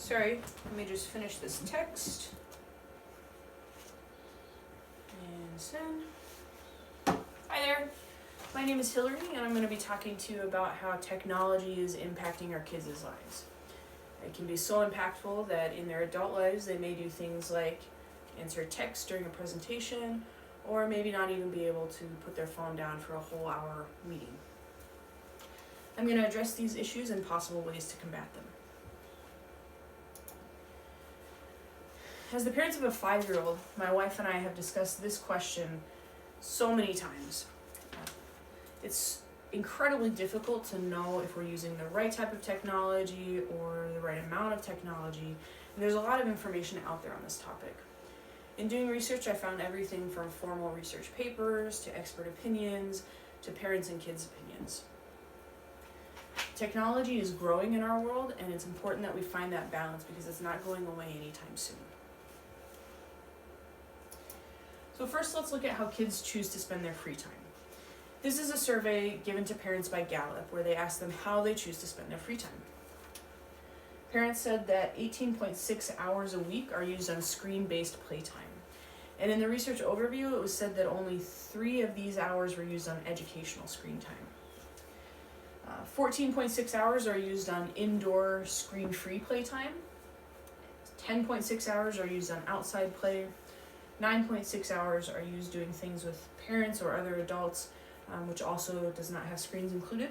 Sorry, let me just finish this text. And send. Hi there, my name is Hillary, and I'm going to be talking to you about how technology is impacting our kids' lives. It can be so impactful that in their adult lives they may do things like answer text during a presentation, or maybe not even be able to put their phone down for a whole hour meeting. I'm going to address these issues and possible ways to combat them. As the parents of a 5-year-old, my wife and I have discussed this question so many times. It's incredibly difficult to know if we're using the right type of technology or the right amount of technology, and there's a lot of information out there on this topic. In doing research, I found everything from formal research papers to expert opinions to parents' and kids' opinions. Technology is growing in our world, and it's important that we find that balance because it's not going away anytime soon. So first, let's look at how kids choose to spend their free time. This is a survey given to parents by Gallup where they asked them how they choose to spend their free time. Parents said that 18.6 hours a week are used on screen-based playtime. And in the research overview, it was said that only 3 of these hours were used on educational screen time. 14.6 hours are used on indoor screen-free playtime. 10.6 hours are used on outside play. 9.6 hours are used doing things with parents or other adults, which also does not have screens included.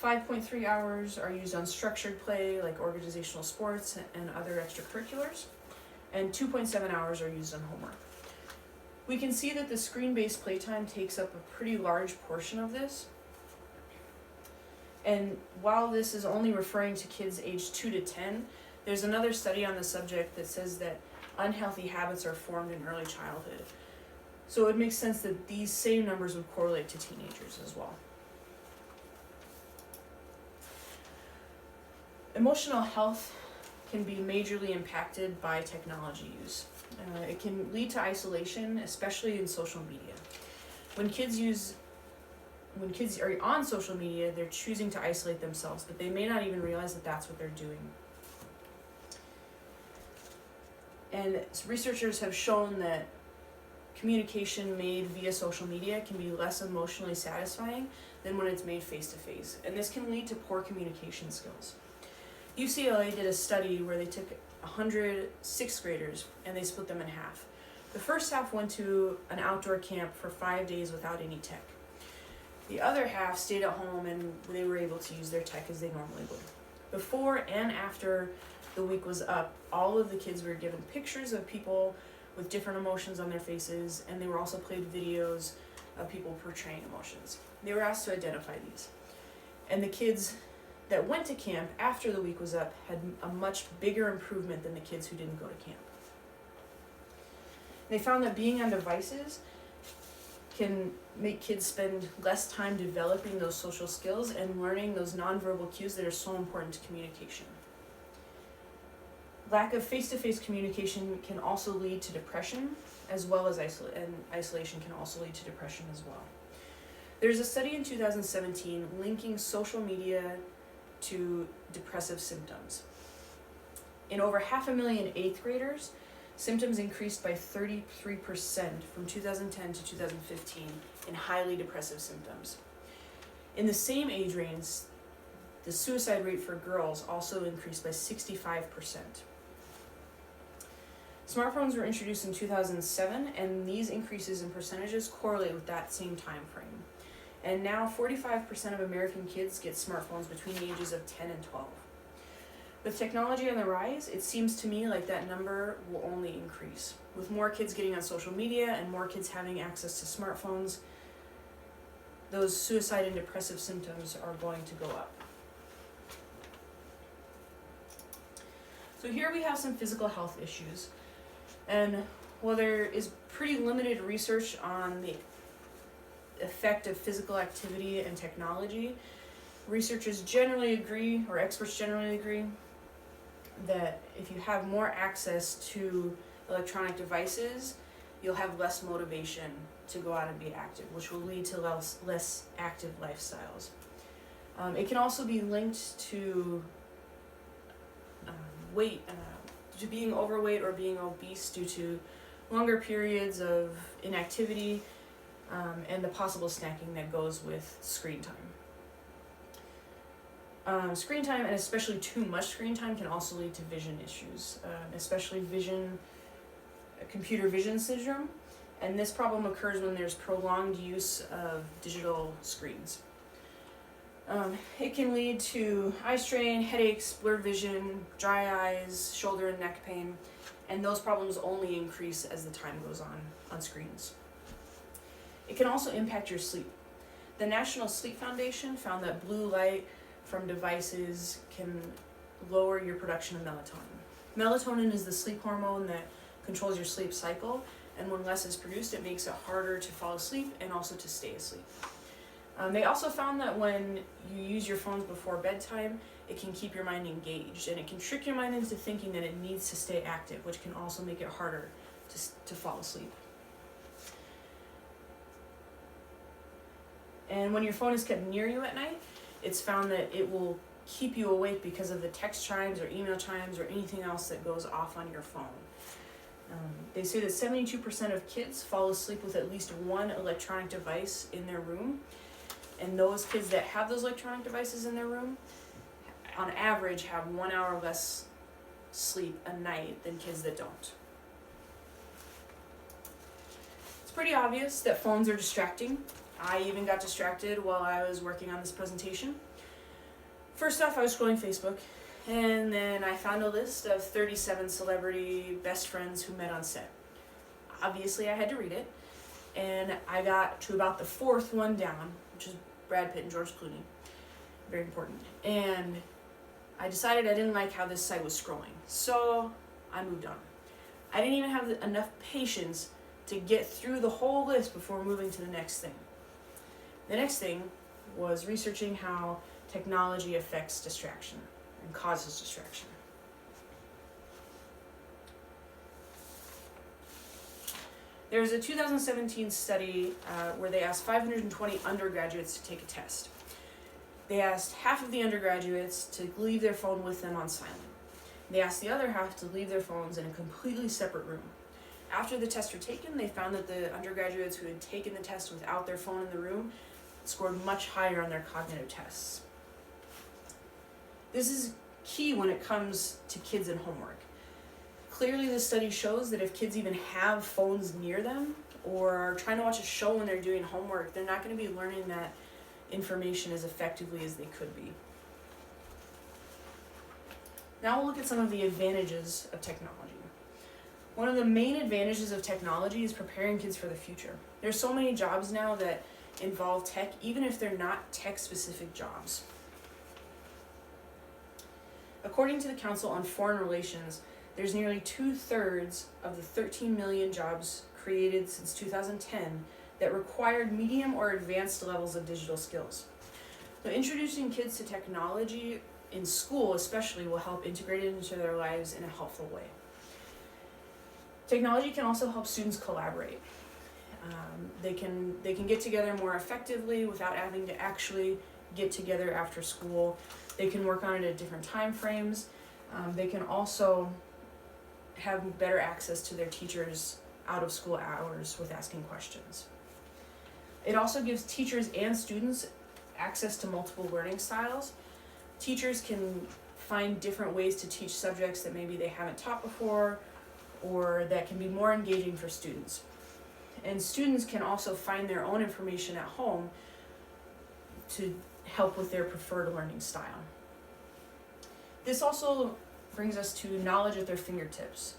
5.3 hours are used on structured play like organizational sports and other extracurriculars. And 2.7 hours are used on homework. We can see that the screen-based playtime takes up a pretty large portion of this. And while this is only referring to kids aged 2 to 10, there's another study on the subject that says that unhealthy habits are formed in early childhood. So it makes sense that these same numbers would correlate to teenagers as well. Emotional health can be majorly impacted by technology use. It can lead to isolation, especially in social media. When kids are on social media, they're choosing to isolate themselves, but they may not even realize that that's what they're doing. And researchers have shown that communication made via social media can be less emotionally satisfying than when it's made face-to-face, and this can lead to poor communication skills. UCLA did a study where they took 100 6th graders and they split them in half. The first half went to an outdoor camp for 5 days without any tech. The other half stayed at home and they were able to use their tech as they normally would. Before and after the week was up, all of the kids were given pictures of people with different emotions on their faces, and they were also played videos of people portraying emotions. They were asked to identify these. And the kids that went to camp after the week was up had a much bigger improvement than the kids who didn't go to camp. They found that being on devices can make kids spend less time developing those social skills and learning those nonverbal cues that are so important to communication. Lack of face-to-face communication can also lead to depression, as well as isolation can also lead to depression as well. There's a study in 2017 linking social media to depressive symptoms. In over 500,000 8th graders, symptoms increased by 33% from 2010 to 2015 in highly depressive symptoms. In the same age range, the suicide rate for girls also increased by 65%. Smartphones were introduced in 2007, and these increases in percentages correlate with that same time frame. And now 45% of American kids get smartphones between the ages of 10 and 12. With technology on the rise, it seems to me like that number will only increase. With more kids getting on social media and more kids having access to smartphones, those suicide and depressive symptoms are going to go up. So here we have some physical health issues. And while there is pretty limited research on the effect of physical activity and technology, researchers generally agree, or experts generally agree, that if you have more access to electronic devices, you'll have less motivation to go out and be active, which will lead to less active lifestyles. It can also be linked to to being overweight or being obese due to longer periods of inactivity, and the possible snacking that goes with screen time. Screen time, and especially too much screen time, can also lead to vision issues, especially computer vision syndrome, and this problem occurs when there's prolonged use of digital screens. It can lead to eye strain, headaches, blurred vision, dry eyes, shoulder and neck pain, and those problems only increase as the time goes on screens. It can also impact your sleep. The National Sleep Foundation found that blue light from devices can lower your production of melatonin. Melatonin is the sleep hormone that controls your sleep cycle, and when less is produced, it makes it harder to fall asleep and also to stay asleep. They also found that when you use your phones before bedtime, it can keep your mind engaged, and it can trick your mind into thinking that it needs to stay active, which can also make it harder to fall asleep. And when your phone is kept near you at night, it's found that it will keep you awake because of the text chimes or email chimes or anything else that goes off on your phone. They say that 72% of kids fall asleep with at least one electronic device in their room. And those kids that have those electronic devices in their room, on average, have 1 hour less sleep a night than kids that don't. It's pretty obvious that phones are distracting. I even got distracted while I was working on this presentation. First off, I was scrolling Facebook, and then I found a list of 37 celebrity best friends who met on set. Obviously, I had to read it, and I got to about the fourth one down, which is Brad Pitt and George Clooney. Very important. And I decided I didn't like how this site was scrolling, so I moved on. I didn't even have enough patience to get through the whole list before moving to the next thing. The next thing was researching how technology affects distraction and causes distraction. There's a 2017 study where they asked 520 undergraduates to take a test. They asked half of the undergraduates to leave their phone with them on silent. They asked the other half to leave their phones in a completely separate room. After the tests were taken, they found that the undergraduates who had taken the test without their phone in the room scored much higher on their cognitive tests. This is key when it comes to kids and homework. Clearly, the study shows that if kids even have phones near them or are trying to watch a show when they're doing homework, they're not going to be learning that information as effectively as they could be. Now we'll look at some of the advantages of technology. One of the main advantages of technology is preparing kids for the future. There's so many jobs now that involve tech, even if they're not tech-specific jobs. According to the Council on Foreign Relations, there's nearly 2/3 of the 13 million jobs created since 2010 that required medium or advanced levels of digital skills. So introducing kids to technology in school especially will help integrate it into their lives in a helpful way. Technology can also help students collaborate. They can get together more effectively without having to actually get together after school. They can work on it at different time frames. They can also have better access to their teachers out of school hours with asking questions. It also gives teachers and students access to multiple learning styles. Teachers can find different ways to teach subjects that maybe they haven't taught before or that can be more engaging for students. And students can also find their own information at home to help with their preferred learning style. This also brings us to knowledge at their fingertips.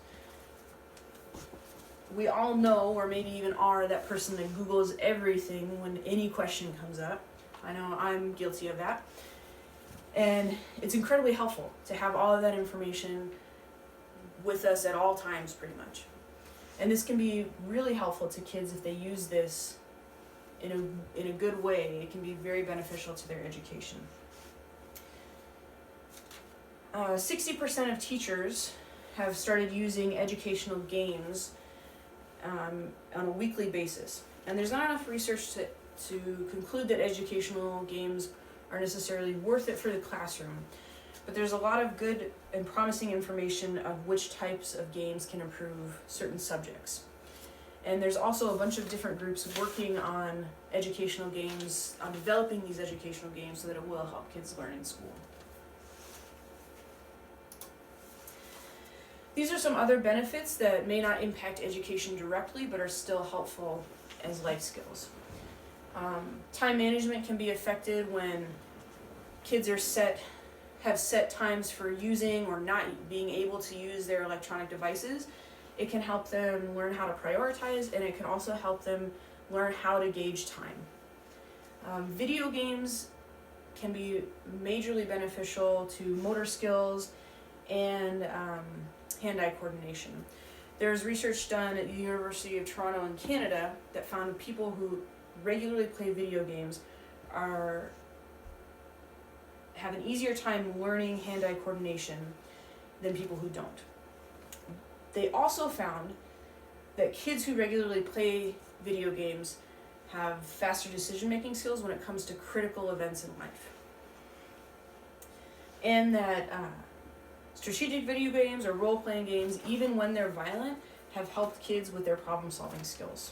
We all know, or maybe even are, that person that Googles everything when any question comes up. I know I'm guilty of that. And it's incredibly helpful to have all of that information with us at all times, pretty much. And this can be really helpful to kids if they use this in a good way. It can be very beneficial to their education. 60% of teachers have started using educational games on a weekly basis. And there's not enough research to conclude that educational games are necessarily worth it for the classroom. But there's a lot of good and promising information of which types of games can improve certain subjects. And there's also a bunch of different groups working on educational games, on developing these educational games so that it will help kids learn in school. These are some other benefits that may not impact education directly, but are still helpful as life skills. Time management can be affected when kids have set times for using or not being able to use their electronic devices. It can help them learn how to prioritize, and it can also help them learn how to gauge time. Video games can be majorly beneficial to motor skills and hand-eye coordination. There's research done at the University of Toronto in Canada that found people who regularly play video games have an easier time learning hand-eye coordination than people who don't. They also found that kids who regularly play video games have faster decision-making skills when it comes to critical events in life. And that strategic video games or role-playing games, even when they're violent, have helped kids with their problem-solving skills.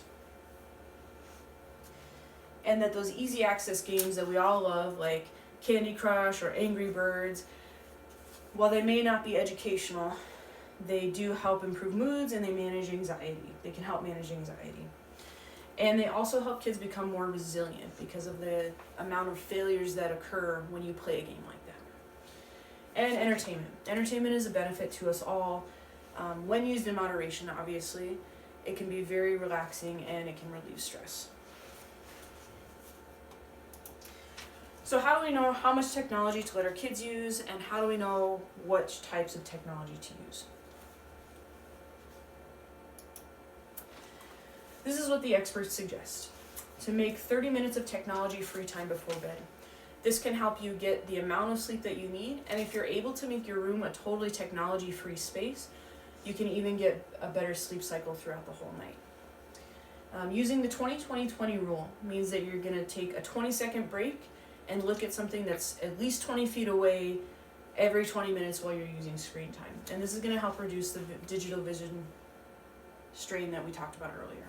And that those easy access games that we all love, like Candy Crush or Angry Birds, while they may not be educational, they do help improve moods and they manage anxiety. They can help manage anxiety. And they also help kids become more resilient because of the amount of failures that occur when you play a game like that. And entertainment. Entertainment is a benefit to us all. When used in moderation, obviously, it can be very relaxing and it can relieve stress. So how do we know how much technology to let our kids use, and how do we know which types of technology to use? This is what the experts suggest: to make 30 minutes of technology-free time before bed. This can help you get the amount of sleep that you need, and if you're able to make your room a totally technology-free space, you can even get a better sleep cycle throughout the whole night. Using the 20-20-20 rule means that you're going to take a 20-second break and look at something that's at least 20 feet away every 20 minutes while you're using screen time. And this is going to help reduce the digital vision strain that we talked about earlier.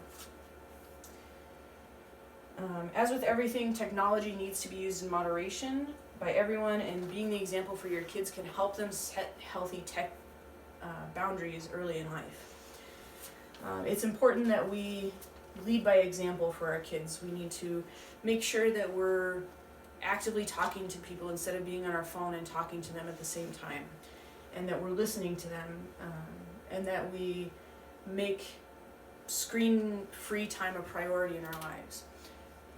As with everything, technology needs to be used in moderation by everyone, and being the example for your kids can help them set healthy tech boundaries early in life. It's important that we lead by example for our kids. We need to make sure that we're actively talking to people instead of being on our phone and talking to them at the same time, and that we're listening to them, and that we make screen-free time a priority in our lives,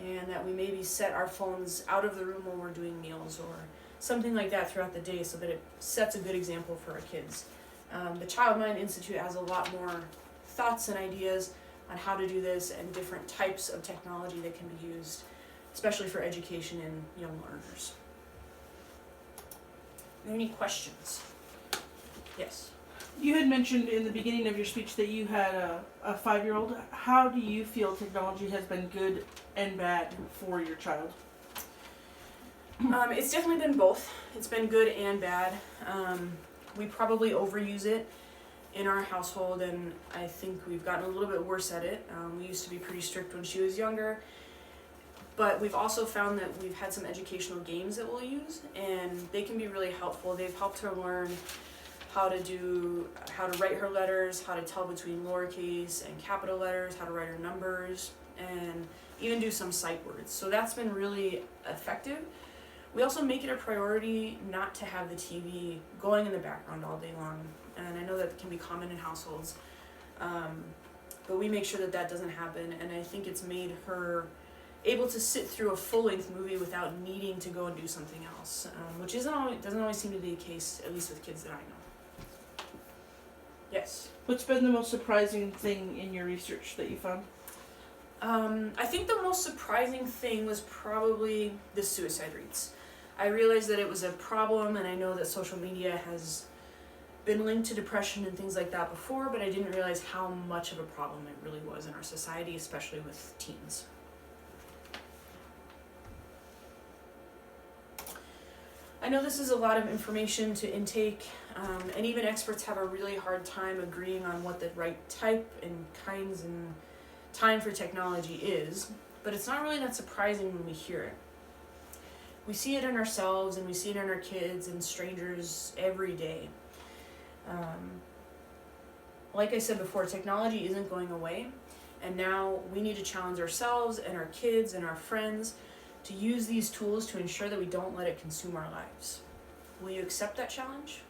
and that we maybe set our phones out of the room while we're doing meals or something like that throughout the day so that it sets a good example for our kids. The Child Mind Institute has a lot more thoughts and ideas on how to do this and different types of technology that can be used, especially for education and young learners. Are there any questions? Yes. You had mentioned in the beginning of your speech that you had a 5-year-old. How do you feel technology has been good and bad for your child? It's definitely been both. It's been good and bad. We probably overuse it in our household, and I think we've gotten a little bit worse at it. We used to be pretty strict when she was younger, but we've also found that we've had some educational games that we'll use, and they can be really helpful. They've helped her learn how to write her letters, how to tell between lowercase and capital letters, how to write her numbers, and even do some sight words. So that's been really effective. We also make it a priority not to have the TV going in the background all day long, and I know that can be common in households, but we make sure that that doesn't happen, and I think it's made her able to sit through a full-length movie without needing to go and do something else, which doesn't always seem to be the case, at least with kids that I know. Yes? What's been the most surprising thing in your research that you found? I think the most surprising thing was probably the suicide rates. I realized that it was a problem, and I know that social media has been linked to depression and things like that before, but I didn't realize how much of a problem it really was in our society, especially with teens. I know this is a lot of information to intake, and even experts have a really hard time agreeing on what the right type and kinds and time for technology is, but it's not really that surprising when we hear it. We see it in ourselves and we see it in our kids and strangers every day. Like I said before, technology isn't going away, and now we need to challenge ourselves and our kids and our friends to use these tools to ensure that we don't let it consume our lives. Will you accept that challenge?